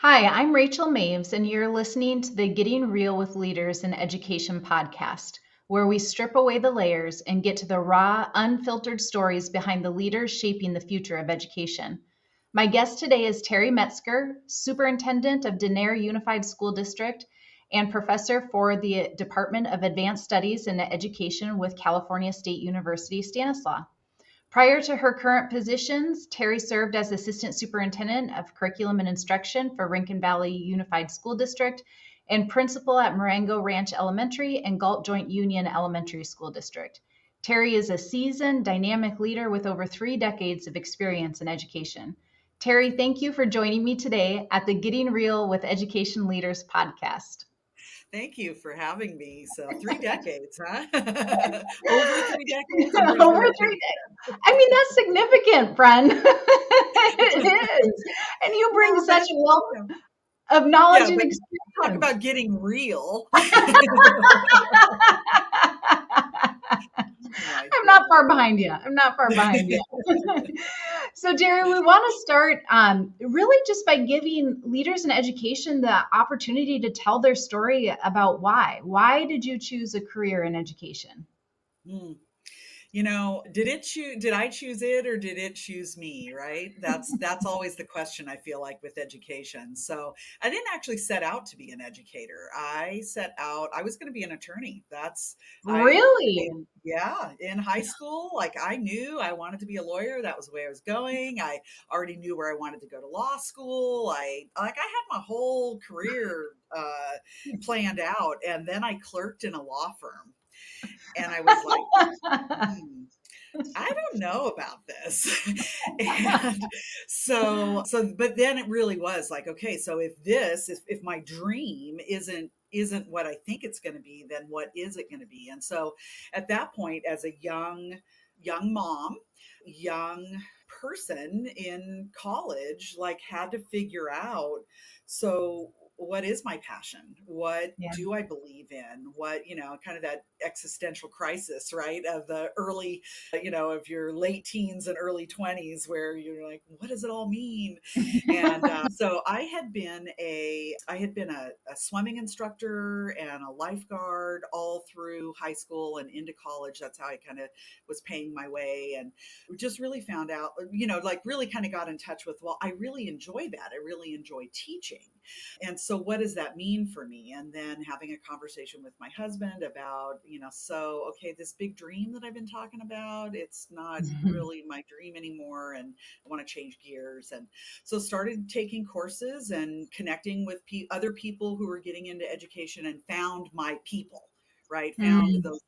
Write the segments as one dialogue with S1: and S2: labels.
S1: Hi, I'm Rachael Maves, and you're listening to the Getting Real with Leaders in Education podcast, where we strip away the layers and get to the raw, unfiltered stories behind the leaders shaping the future of education. My guest today is Terry Metzger, Superintendent of Denair Unified School District and Professor for the Department of Advanced Studies in Education with California State University Stanislaus. Prior to her current positions, Terry served as Assistant Superintendent of Curriculum and Instruction for Rincon Valley Unified School District and Principal at Marengo Ranch Elementary and Galt Joint Union Elementary School District. Terry is a seasoned, dynamic leader with over 3 decades of experience in education. Terry, thank you for joining me today at the Getting Real with Education Leaders podcast.
S2: Thank you for having me. So 3 decades, huh? Over 3 decades.
S1: Over 3 decades. I mean, that's significant, friend. It is. And you bring such a wealth of knowledge and experience.
S2: Talk about getting real.
S1: I'm not far behind you. So, Terry, we want to start really just by giving leaders in education the opportunity to tell their story about why. Why did you choose a career in education?
S2: Did I choose it or did it choose me, right? That's always the question, I feel like, with education. So I didn't actually set out to be an educator. I was going to be an attorney.
S1: Really?
S2: In high school, like I knew I wanted to be a lawyer. That was the way I was going. I already knew where I wanted to go to law school. I had my whole career planned out. And then I clerked in a law firm. And I was like, I don't know about this. And but then it really was like, okay, so if my dream isn't what I think it's going to be, then what is it going to be? And so at that point, as a young mom, young person in college, like had to figure out, so what is my passion? What do I believe in? What, kind of that existential crisis, right? Of the early, of your late teens and early 20s, where you're like, what does it all mean? And so I had been a swimming instructor and a lifeguard all through high school and into college. That's how I kind of was paying my way, and just really found out, really kind of got in touch with, well, I really enjoy that. I really enjoy teaching. And so what does that mean for me? And then having a conversation with my husband about, okay, this big dream that I've been talking about, it's not really my dream anymore. And I want to change gears. And so started taking courses and connecting with other people who were getting into education, and found my people, right? Found those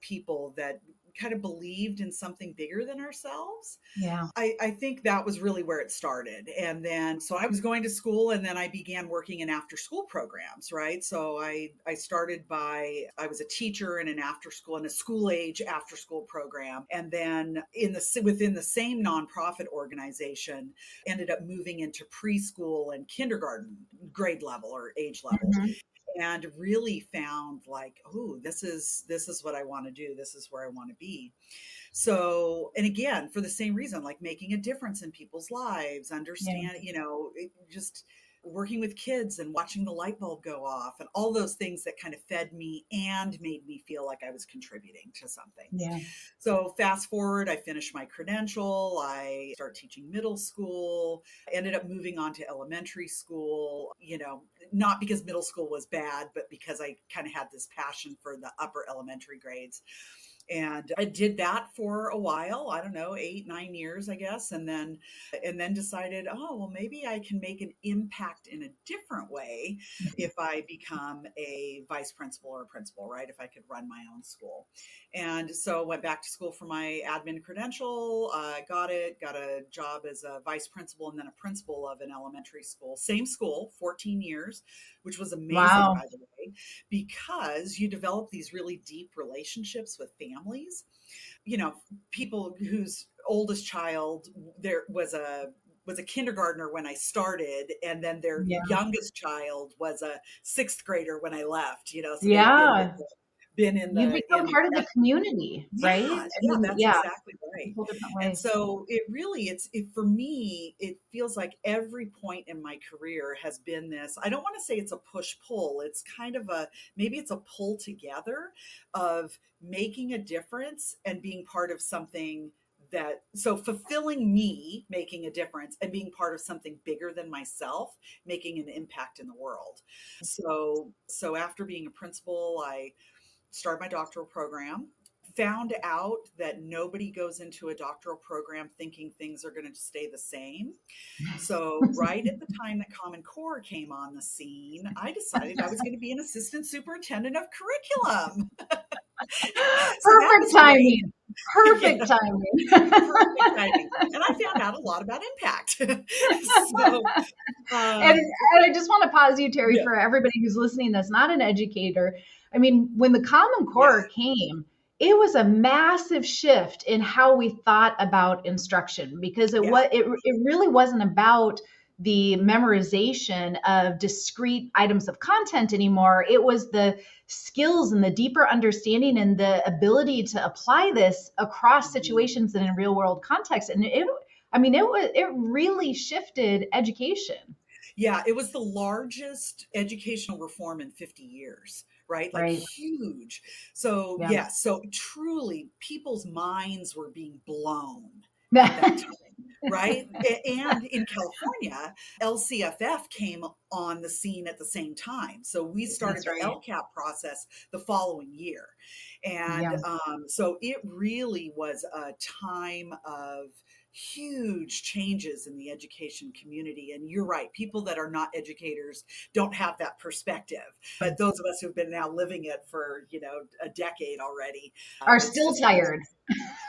S2: people that kind of believed in something bigger than ourselves.
S1: Yeah.
S2: I think that was really where it started. And then, so I was going to school, and then I began working in after school programs, right? So I was a teacher in a school age after school program. And then within the same nonprofit organization, ended up moving into preschool and kindergarten grade level or age level. And really found like, oh, this is what I want to do. This is where I want to be. So, and again, for the same reason, like making a difference in people's lives, just working with kids and watching the light bulb go off and all those things that kind of fed me and made me feel like I was contributing to something.
S1: Yeah.
S2: So fast forward, I finished my credential. I started teaching middle school, ended up moving on to elementary school, not because middle school was bad, but because I kind of had this passion for the upper elementary grades. And I did that for a while, I don't know, 8-9 years, I guess. And then decided, oh, well, maybe I can make an impact in a different way if I become a vice principal or a principal, right? If I could run my own school. And so went back to school for my admin credential, got a job as a vice principal and then a principal of an elementary school, same school, 14 years, which was amazing, by the way, because you develop these really deep relationships with families, people whose oldest child there was a kindergartner when I started, and then their youngest child was a 6th grader when I left, so been in
S1: You
S2: the,
S1: become part of the community, right?
S2: yeah,
S1: I
S2: yeah,
S1: mean,
S2: that's
S1: yeah,
S2: exactly
S1: a
S2: right.
S1: whole different
S2: And
S1: way.
S2: so it really, for me, it feels like every point in my career has been this. I don't want to say it's a push pull. It's kind of maybe it's a pull together of making a difference and being part of something so fulfilling me, making a difference and being part of something bigger than myself, making an impact in the world. So after being a principal, I started my doctoral program, found out that nobody goes into a doctoral program thinking things are going to stay the same. So, right at the time that Common Core came on the scene, I decided I was going to be an assistant superintendent of curriculum. So that
S1: Perfect
S2: was great.
S1: timing. Perfect
S2: Yeah,
S1: timing.
S2: perfect timing. And I found out a lot about impact. So,
S1: And,
S2: um,
S1: and I just want to pause you, Terry,
S2: yeah,
S1: for everybody who's listening that's not an educator. I mean, when the Common
S2: yeah,
S1: Core came, it was a massive shift in how we thought about instruction because
S2: yeah.
S1: it really wasn't about the memorization of discrete items of content anymore. It was the skills and the deeper understanding and the ability to apply this across
S2: Mhm.
S1: situations and in real world context. And it really shifted education.
S2: Yeah, it was the largest educational reform in 50 years, right? Like
S1: Right.
S2: huge. So,
S1: Yeah.
S2: yeah, so truly people's minds were being blown at that
S1: That's
S2: time, right? And in California, LCFF came on the scene at the same time. So we started the
S1: right.
S2: LCAP process the following year. And
S1: Yeah.
S2: so it really was a time of huge changes in the education community. And you're right, people that are not educators don't have that perspective. But those of us who've been now living it for, a decade already,
S1: Are
S2: it's
S1: still
S2: just,
S1: tired.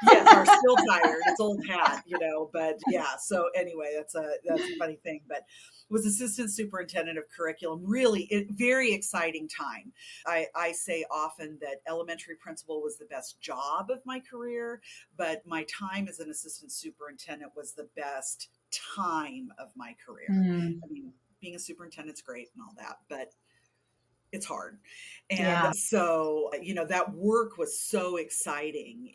S2: yes, are still tired. It's old hat, but yeah. So anyway, that's a funny thing. But was assistant superintendent of curriculum. Really, very exciting time. I say often that elementary principal was the best job of my career, but my time as an assistant superintendent was the best time of my career.
S1: Mm,
S2: I mean, being a superintendent's great and all that, but it's hard. And
S1: yeah.
S2: so, that work was so exciting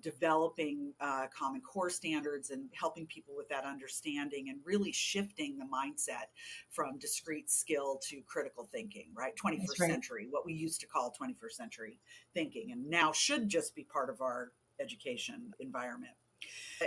S2: developing Common Core standards and helping people with that understanding and really shifting the mindset from discrete skill to critical thinking, right?
S1: That's
S2: 21st
S1: right.
S2: century, what we used to call 21st century thinking, and now should just be part of our education environment.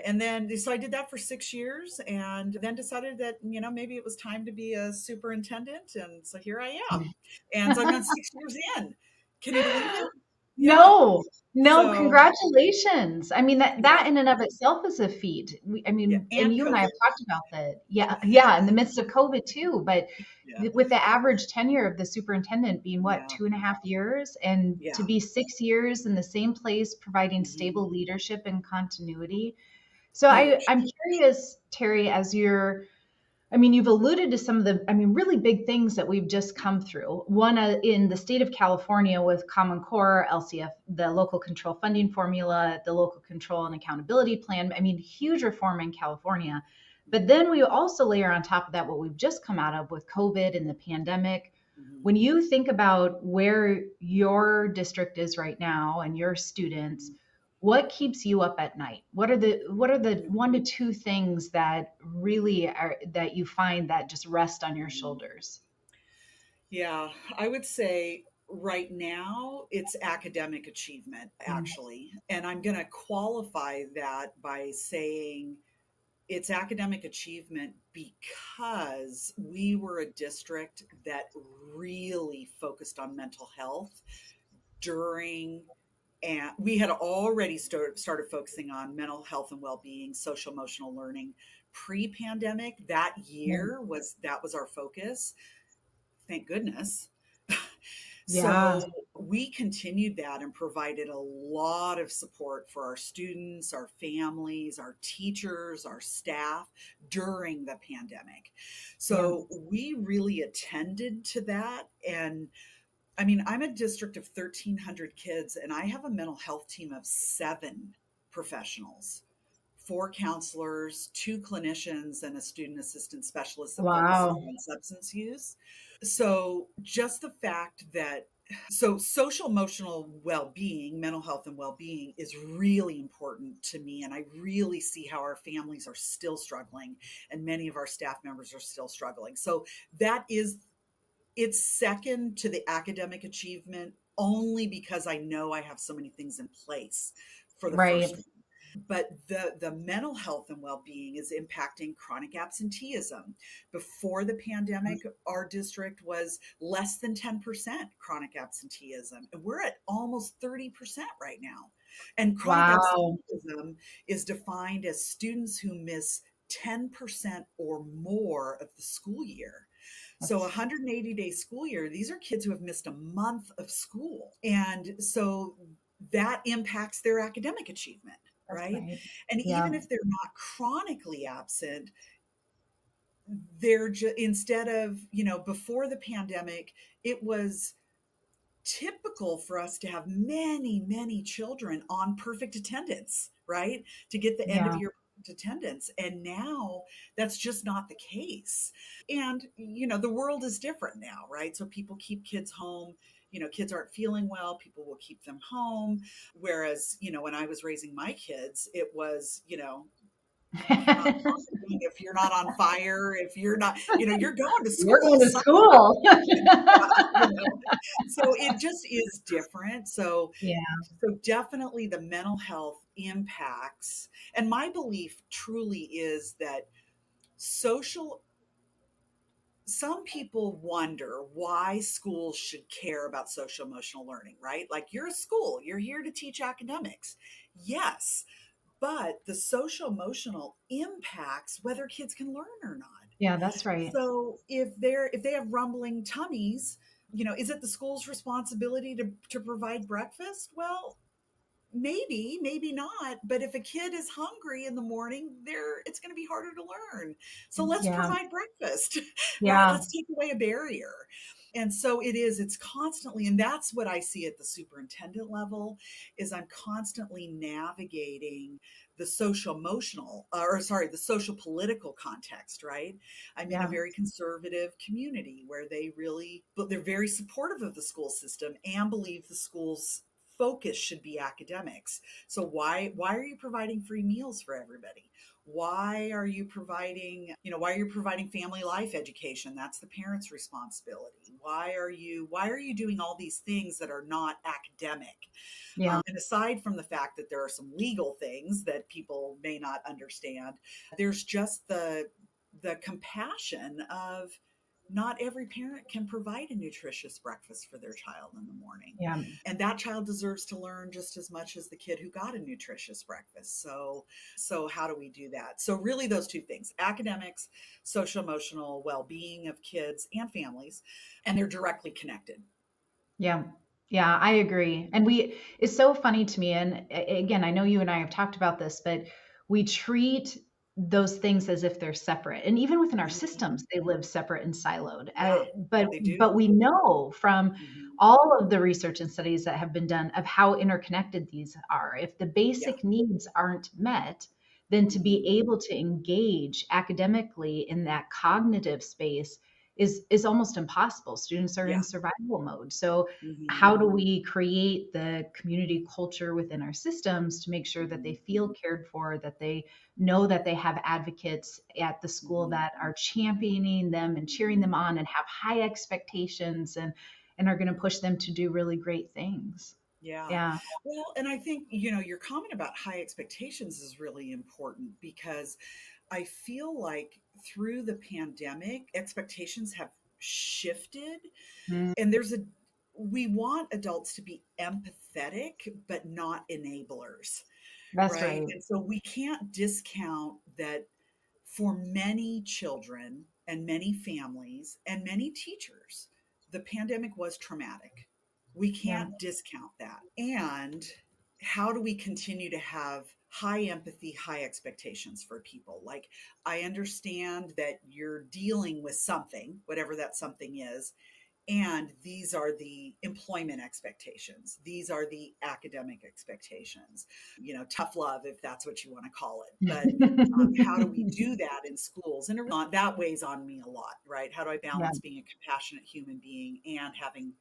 S2: And then, so I did that for 6 years and then decided that, maybe it was time to be a superintendent. And so here I am. And so I'm on 6 years in. Can you believe it? Yeah.
S1: No, no,
S2: So,
S1: congratulations. I mean, that
S2: yeah.
S1: in and of itself is a feat. I
S2: Yeah.
S1: mean, and
S2: And
S1: you and I have
S2: COVID.
S1: talked about that. Yeah, yeah, in the midst of COVID too. But
S2: Yeah.
S1: with the average tenure of the superintendent being what,
S2: Yeah.
S1: 2.5 years, and to
S2: Yeah.
S1: be 6 years in the same place providing
S2: Hmm.
S1: stable leadership and continuity. So
S2: Huge.
S1: I'm curious, Terry, I mean, you've alluded to some of the, really big things that we've just come through. One in the state of California with Common Core, LCF, the local control funding formula, the local control and accountability plan. I mean, huge reform in California. But then we also layer on top of that what we've just come out of with COVID and the pandemic.
S2: Hmm.
S1: When you think about where your district is right now and your students, what keeps you up at night? What are the one to two things that really are that you find that just rest on your
S2: Hmm.
S1: shoulders?
S2: Yeah, I would say right now it's academic achievement,
S1: Mm,
S2: actually. And I'm going to qualify that by saying it's academic achievement because we were a district that really focused on mental health during, and we had already started focusing on mental health and well-being, social emotional learning pre-pandemic. That
S1: mm,
S2: year was our focus, thank goodness.
S1: yeah,
S2: So we continued that and provided a lot of support for our students, our families, our teachers, our staff during the pandemic.
S1: yeah.
S2: So we really attended to that. And I mean, I'm a district of 1,300 kids, and I have a mental health team of 7 professionals, 4 counselors, 2 clinicians, and a student assistant specialist that focuses
S1: Wow.
S2: on substance use. So just the fact that So social emotional well-being, mental health and well-being is really important to me. And I really see how our families are still struggling and many of our staff members are still struggling. So that is, it's second to the academic achievement only because I know I have so many things in place for the
S1: Right.
S2: first one. But the mental health and well-being is impacting chronic absenteeism. Before the pandemic, our district was less than 10% chronic absenteeism, and we're at almost 30% right now. And chronic
S1: Wow.
S2: absenteeism is defined as students who miss 10% or more of the school year. So a
S1: That's
S2: 180-day school year, these are kids who have missed a month of school. And so that impacts their academic achievement, right?
S1: right.
S2: And
S1: Yeah.
S2: even if they're not chronically absent, they're just, instead of, before the pandemic, it was typical for us to have many, many children on perfect attendance, right? To get the end of
S1: Yeah.
S2: year attendance. And now that's just not the case. And, the world is different now, right? So people keep kids home. Kids aren't feeling well, people will keep them home. Whereas, when I was raising my kids, it was, if you're not talking, if you're not on fire, if you're not, you're going to
S1: You're going
S2: school.
S1: to school.
S2: You know, so it just is different. So
S1: Yeah.
S2: definitely the mental health impacts. And my belief truly is that social some people wonder why schools should care about social emotional learning, right? Like, you're a school, you're here to teach academics. Yes, but the social emotional impacts whether kids can learn or not.
S1: Yeah, that's right.
S2: So if they have rumbling tummies, is it the school's responsibility to provide breakfast? Well, maybe not. But if a kid is hungry in the morning, it's going to be harder to learn. So let's
S1: Yeah.
S2: provide breakfast, right?
S1: Yeah.
S2: Let's take away a barrier. And so it's constantly, and that's what I see at the superintendent level, is I'm constantly navigating the social emotional, or sorry, the social political context, right? I'm in a
S1: Yeah.
S2: very conservative community where but they're very supportive of the school system and believe the schools focus should be academics. So why are you providing free meals for everybody? Why are you providing family life education? That's the parents' responsibility. Why are you doing all these things that are not academic?
S1: Yeah.
S2: And aside from the fact that there are some legal things that people may not understand, there's just the compassion of not every parent can provide a nutritious breakfast for their child in the morning.
S1: Yeah.
S2: And that child deserves to learn just as much as the kid who got a nutritious breakfast. So how do we do that? So really those two things: academics, social emotional well-being of kids and families, and they're directly connected.
S1: Yeah. Yeah, I agree. And it's so funny to me. And again, I know you and I have talked about this, but we treat those things as if they're separate. And even within our
S2: Mhm.
S1: systems, they live separate and siloed.
S2: Yeah, they
S1: But
S2: do.
S1: we know from
S2: Mhm.
S1: all of the research and studies that have been done of how interconnected these are. If the
S2: Yeah.
S1: basic needs aren't met, then to be
S2: Mhm.
S1: able to engage academically in that cognitive space is almost impossible. Students are in
S2: Yeah.
S1: survival mode. So
S2: Mhm.
S1: how do we create the community culture within our systems to make sure that they
S2: Mhm.
S1: feel cared for, that they know that they have advocates at the school
S2: Mhm.
S1: that are championing them and cheering them
S2: Mhm.
S1: on and have high expectations and are going to push them to do really great things.
S2: Yeah.
S1: Yeah.
S2: Well, and I think, your comment about high expectations is really important because I feel like through the pandemic, expectations have shifted.
S1: Mm,
S2: And we want adults to be empathetic, but not enablers,
S1: that's
S2: right?
S1: right.
S2: And so we can't discount that for many children and many families and many teachers, the pandemic was traumatic. We
S1: Yeah.
S2: can't discount that. And how do we continue to have high empathy, high expectations for people? Like, I understand that you're dealing with something, whatever that something is, and these are the employment expectations. These are the academic expectations, tough love, if that's what you want to call it. But how do we do that in schools? And that weighs on me a lot, right? How do I
S1: Yeah.
S2: balance being a compassionate human being and having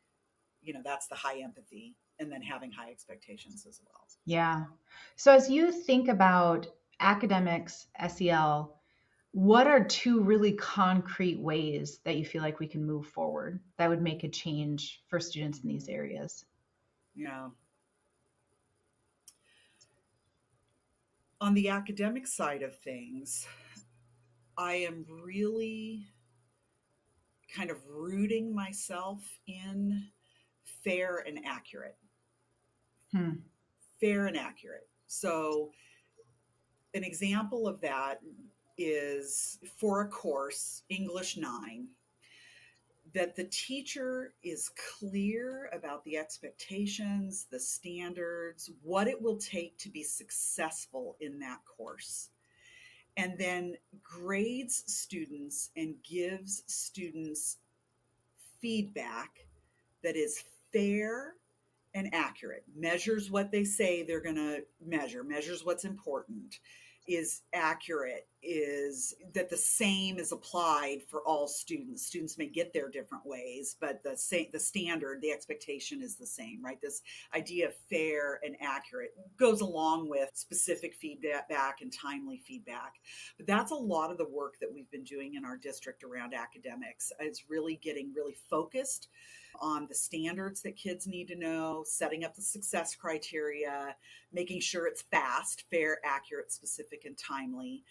S2: that's the high empathy, and then having high expectations as well.
S1: Yeah. So as you think about academics, SEL, what are two really concrete ways that you feel like we can move forward that would make a change for students in these areas?
S2: Yeah. On the academic side of things, I am really kind of rooting myself in fair and accurate.
S1: Hmm.
S2: Fair and accurate. So, an example of that is for a course, English 9, that the teacher is clear about the expectations, the standards, what it will take to be successful in that course, and then grades students and gives students feedback that is fair and accurate, measures what they say they're going to measure, measures what's important, is accurate, is that the same is applied for all students. Students may get there different ways, but the standard, the expectation is the same, right? This idea of fair and accurate goes along with specific feedback and timely feedback. But that's a lot of the work that we've been doing in our district around academics. It's really getting really focused on the standards that kids need to know, setting up the success criteria, making sure it's fast, fair, accurate, specific, and timely,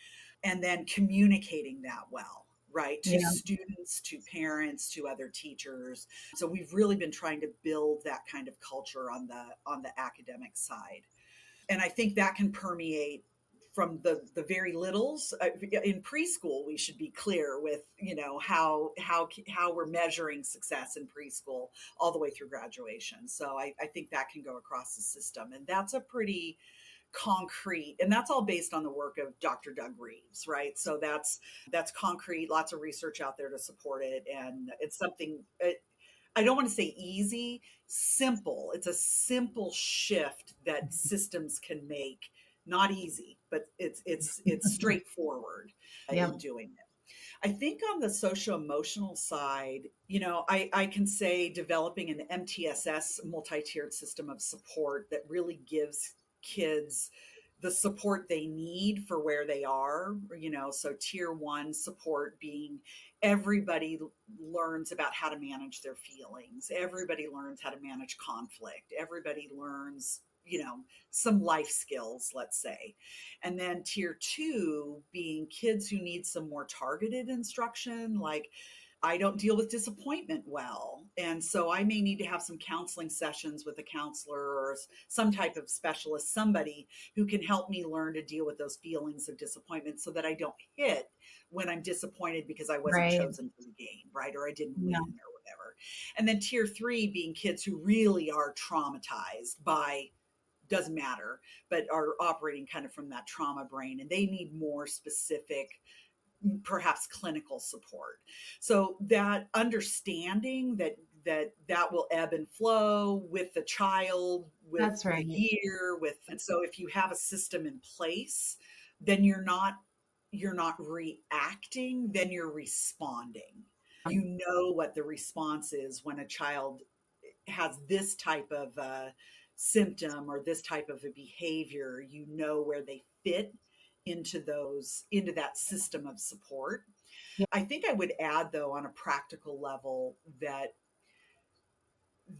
S2: and then communicating that well, right, to
S1: Yeah.
S2: students, to parents, to other teachers. So we've really been trying to build that kind of culture on the academic side. And I think that can permeate from the very littles. In preschool, we should be clear with how we're measuring success in preschool all the way through graduation. So I think that can go across the system, and that's a pretty concrete, and that's all based on the work of Dr. Doug Reeves, right? So that's concrete, lots of research out there to support it, and it's something, I don't want to say easy, simple. It's a simple shift that systems can make. Not easy, but it's straightforward
S1: Yeah.
S2: in doing it. I think on the social emotional side, I can say developing an MTSS, multi-tiered system of support that really gives kids the support they need for where they are. So tier 1 support being everybody learns about how to manage their feelings, everybody learns how to manage conflict, everybody learns some life skills, let's say. And then tier 2 being kids who need some more targeted instruction, like I don't deal with disappointment well. And so I may need to have some counseling sessions with a counselor or some type of specialist, somebody who can help me learn to deal with those feelings of disappointment so that I don't hit when I'm disappointed because I wasn't
S1: Right.
S2: chosen for the game, right? Or I didn't win
S1: Yeah.
S2: or whatever. And then tier 3 being kids who really are traumatized by, doesn't matter, but are operating kind of from that trauma brain, and they need more specific, perhaps clinical support. So that understanding that will ebb and flow with the child, with
S1: That's
S2: the
S1: right.
S2: year, and so if you have a system in place, then you're not reacting, then you're responding. You know what the response is when a child has this type of symptom or this type of a behavior. You know where they fit into that system of support.
S1: Yeah.
S2: I think I would add, though, on a practical level, that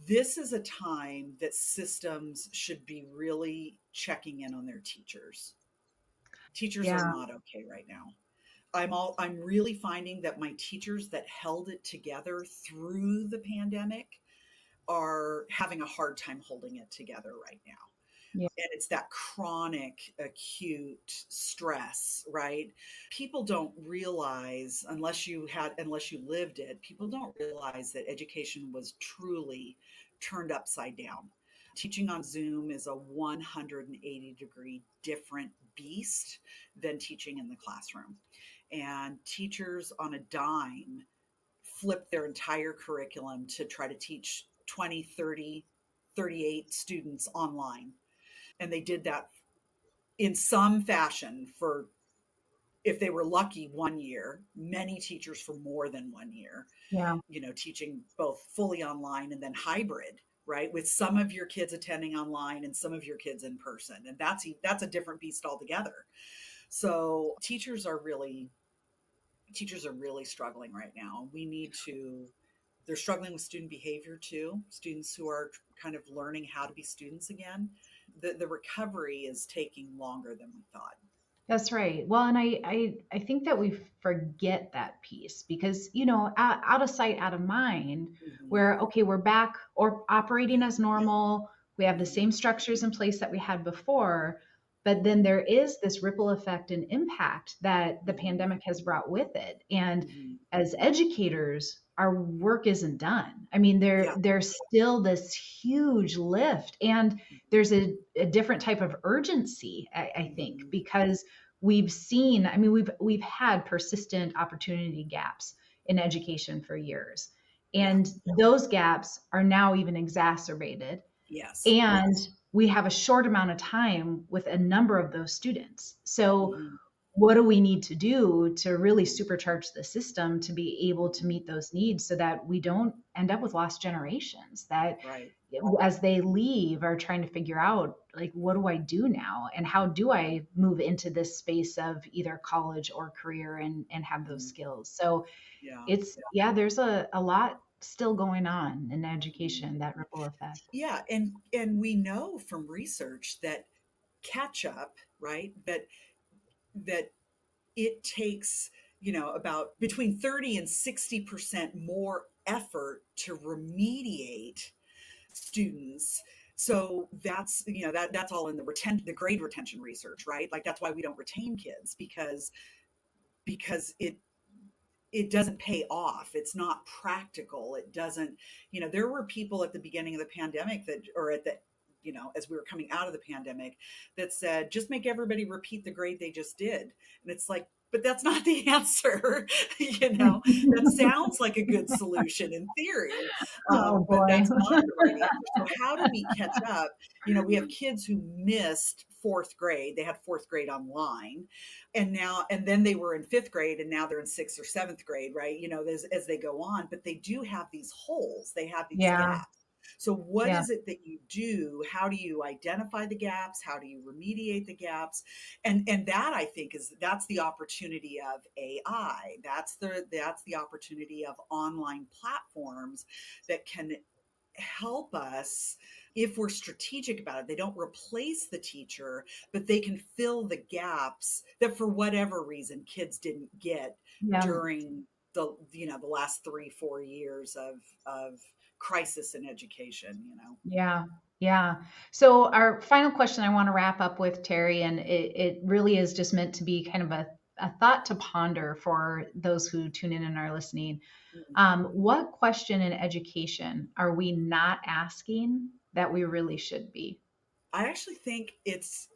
S2: this is a time that systems should be really checking in on their teachers. Teachers are
S1: Yeah.
S2: not okay right now. I'm really finding that my teachers that held it together through the pandemic are having a hard time holding it together right now.
S1: Yeah.
S2: And it's that chronic acute stress, right? People don't realize, unless you lived it, people don't realize that education was truly turned upside down. Teaching on Zoom is a 180-degree different beast than teaching in the classroom. And teachers on a dime flip their entire curriculum to try to teach 20, 30, 38 students online. And they did that in some fashion for if they were lucky, 1 year, many teachers for more than 1 year,
S1: Yeah.
S2: teaching both fully online and then hybrid, right? With some of your kids attending online and some of your kids in person. And that's a different beast altogether. So teachers are really struggling right now. They're struggling with student behavior too, students who are kind of learning how to be students again. The recovery is taking longer than we thought.
S1: That's right. Well, and I think that we forget that piece because, out of sight, out of mind,
S2: Hmm.
S1: where, okay, we're back or operating as normal. We have the
S2: Hmm.
S1: same structures in place that we had before. But then there is this ripple effect and impact that the
S2: Hmm.
S1: pandemic has brought with it. And
S2: Hmm.
S1: as educators, our work isn't done. I mean,
S2: Yeah.
S1: there's still this huge lift, and there's a different type of urgency, I think,
S2: Hmm.
S1: because we've seen, I mean, we've had persistent opportunity gaps in education for years.
S2: Yeah.
S1: And those gaps are now even exacerbated.
S2: Yes.
S1: And we have a short amount of time with a number of those students. So
S2: Hmm.
S1: what do we need to do to really supercharge the system to be able to
S2: Hmm.
S1: meet those needs so that we don't end up with lost generations that
S2: Right.
S1: as they leave are trying to figure out, like, what do I do now and how do I move into this space of either college or career and have those
S2: Hmm.
S1: skills. So
S2: Yeah.
S1: it's, yeah, there's a lot still going on in
S2: Hmm.
S1: education, that ripple effect.
S2: Yeah. And we know from research that catch up, right? That it takes, about between 30 and 60% more effort to remediate students. So that's all in the grade retention research, right? Like that's why we don't retain kids, because it doesn't pay off. It's not practical. It doesn't, there were people at the beginning of the pandemic that, or at the, as we were coming out of the pandemic, that said, just make everybody repeat the grade they just did. And it's like, but that's not the answer. That sounds like a good solution in theory,
S1: Oh
S2: but
S1: boy.
S2: that's not the right answer. So how do we catch up? We have kids who missed fourth grade. They had fourth grade online, and then they were in fifth grade, and now they're in sixth or seventh grade, right? As they go on, but they do have these holes, they have these
S1: Yeah.
S2: gaps. So what
S1: Yeah.
S2: is it that you do? How do you identify the gaps? How do you remediate the gaps? And that, I think, that's the opportunity of AI. That's the opportunity of online platforms that can help us if we're strategic about it. They don't replace the teacher, but they can fill the gaps that for whatever reason kids didn't get
S1: Yeah.
S2: during the last 3-4 years of crisis in education.
S1: Yeah, yeah. So our final question I want to wrap up with, Terry, and it really is just meant to be kind of a thought to ponder for those who tune in and are listening. What question in education are we not asking that we really should be?
S2: I actually think it's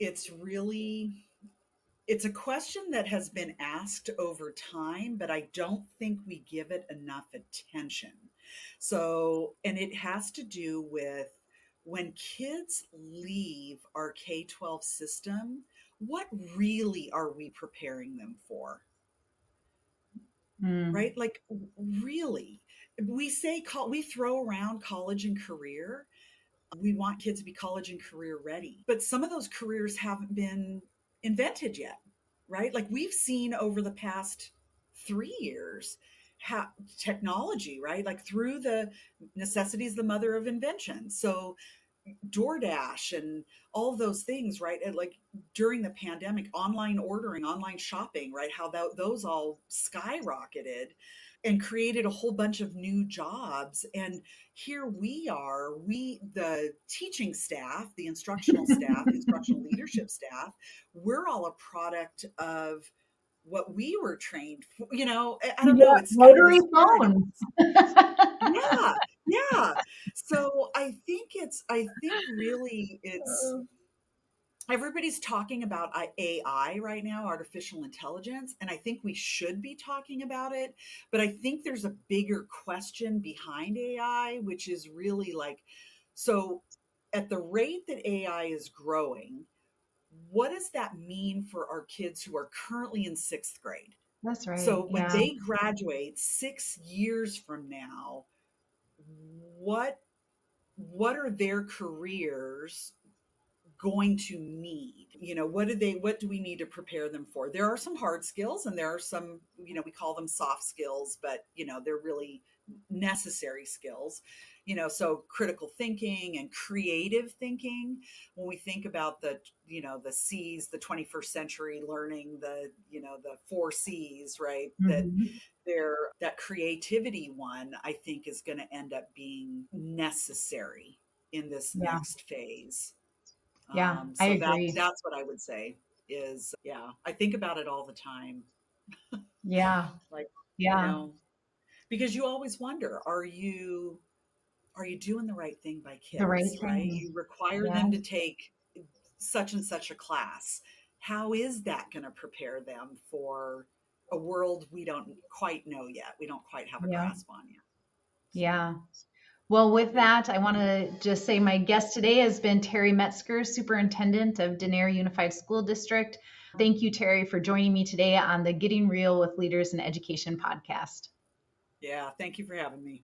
S2: a question that has been asked over time, but I don't think we give it enough attention. So, and it has to do with when kids leave our K-12 system, what really are we preparing them for?
S1: Mm,
S2: Right? Like, really? We throw around college and career. We want kids to be college and career ready, but some of those careers haven't been invented yet, right? Like we've seen over the past 3 years how technology, right? Like through the necessity is the mother of invention. So DoorDash and all of those things, right? And like during the pandemic, online ordering, online shopping, right? How those all skyrocketed and created a whole bunch of new jobs. And here we are, the teaching staff, the instructional staff, the instructional leadership staff, we're all a product of what we were trained for. I don't know.
S1: yeah,
S2: It's kind of
S1: rotary
S2: this paradox.
S1: phones.
S2: Yeah, yeah. So I think really it's everybody's talking about AI right now, artificial intelligence, and I think we should be talking about it. But I think there's a bigger question behind AI, which is really like, so at the rate that AI is growing, what does that mean for our kids who are currently in sixth grade?
S1: That's right.
S2: So when
S1: Yeah.
S2: they graduate 6 years from now, what what are their careers going to need? What do we need to prepare them for? There are some hard skills and there are some, we call them soft skills, but they're really necessary skills. So critical thinking and creative thinking, when we think about the C's, the 21st century learning, the 4 C's, right?
S1: Hmm.
S2: That creativity one, I think, is going to end up being necessary in this
S1: Yeah.
S2: next phase.
S1: Yeah. I
S2: So
S1: agree.
S2: that's what I would say is, yeah, I think about it all the time.
S1: Yeah.
S2: Like, you
S1: Yeah.
S2: know, because you always wonder, are you doing the right thing by
S1: The right
S2: kids, right?
S1: thing.
S2: You require
S1: Yeah.
S2: them to take such and such a class. How is that going to prepare them for a world we don't quite know yet? We don't quite have a
S1: Yeah.
S2: grasp on yet. So,
S1: Yeah. Well, with
S2: yeah.
S1: that, I want to just say my guest today has been Terry Metzger, Superintendent of Denair Unified School District. Thank you, Terry, for joining me today on the Getting Real with Leaders in Education podcast.
S2: Yeah. Thank you for having me.